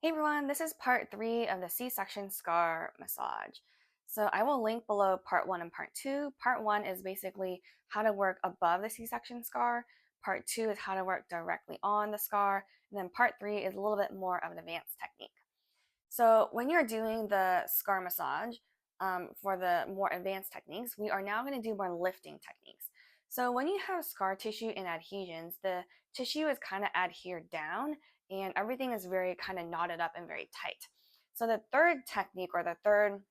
Hey everyone, this is part 3 of the C-section scar massage. So I will link below part 1 and part 2. Part 1 is basically how to work above the C-section scar. Part 2 is how to work directly on the scar. And then part 3 is a little bit more of an advanced technique. So when you're doing the scar massage, for the more advanced techniques, we are now going to do more lifting techniques. So when you have scar tissue and adhesions, the tissue is kind of adhered down and everything is very kind of knotted up and very tight. So the third technique or the third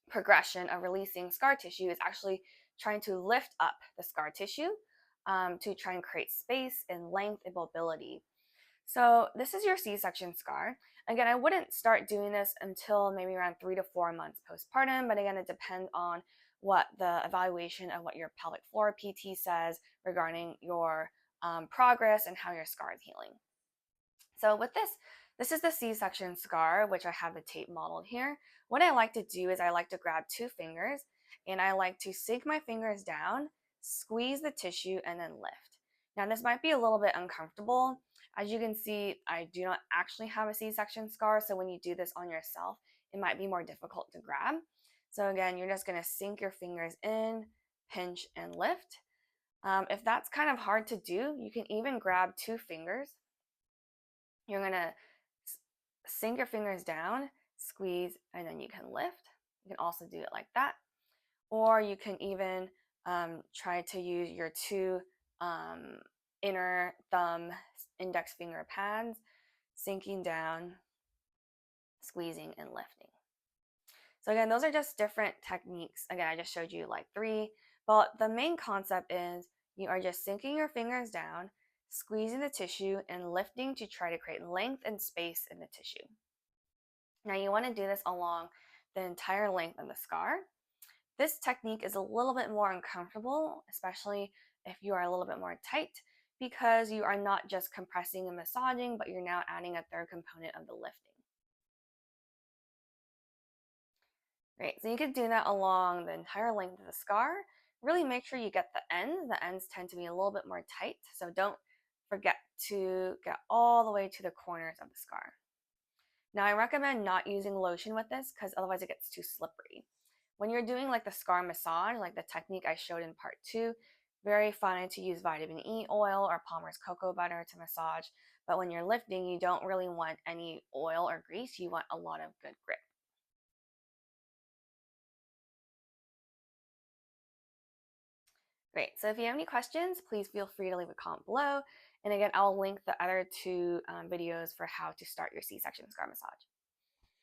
progression of releasing scar tissue is actually trying to lift up the scar tissue to try and create space and length and mobility. So this is your C-section scar. Again, I wouldn't start doing this until maybe around 3 to 4 months postpartum, but again, it depends on what the evaluation of what your pelvic floor PT says regarding your progress and how your scar is healing. So with this is the C-section scar, which I have the tape modeled here. What I like to do is I like to grab 2 fingers and I like to sink my fingers down, squeeze the tissue, and then lift. Now this might be a little bit uncomfortable. As you can see, I do not actually have a C-section scar, so when you do this on yourself, it might be more difficult to grab. So again, you're just gonna sink your fingers in, pinch, and lift. If that's kind of hard to do, you can even grab 2 fingers. You're gonna sink your fingers down, squeeze, and then you can lift. You can also do it like that. Or you can even try to use your 2 inner thumb index finger pads, sinking down, squeezing, and lifting. So again, those are just different techniques. Again, I just showed you like 3, but the main concept is you are just sinking your fingers down, squeezing the tissue, and lifting to try to create length and space in the tissue. Now you want to do this along the entire length of the scar. This technique is a little bit more uncomfortable, especially if you are a little bit more tight, because you are not just compressing and massaging, but you're now adding a third component of the lifting. Great, so you could do that along the entire length of the scar. Really make sure you get the ends. The ends tend to be a little bit more tight, so don't forget to get all the way to the corners of the scar. Now I recommend not using lotion with this because otherwise it gets too slippery. When you're doing like the scar massage, like the technique I showed in part 2, very fine to use vitamin E oil or Palmer's cocoa butter to massage. But when you're lifting, you don't really want any oil or grease. You want a lot of good grip. Great. So if you have any questions, please feel free to leave a comment below. And again, I'll link the other 2 videos for how to start your C-section scar massage.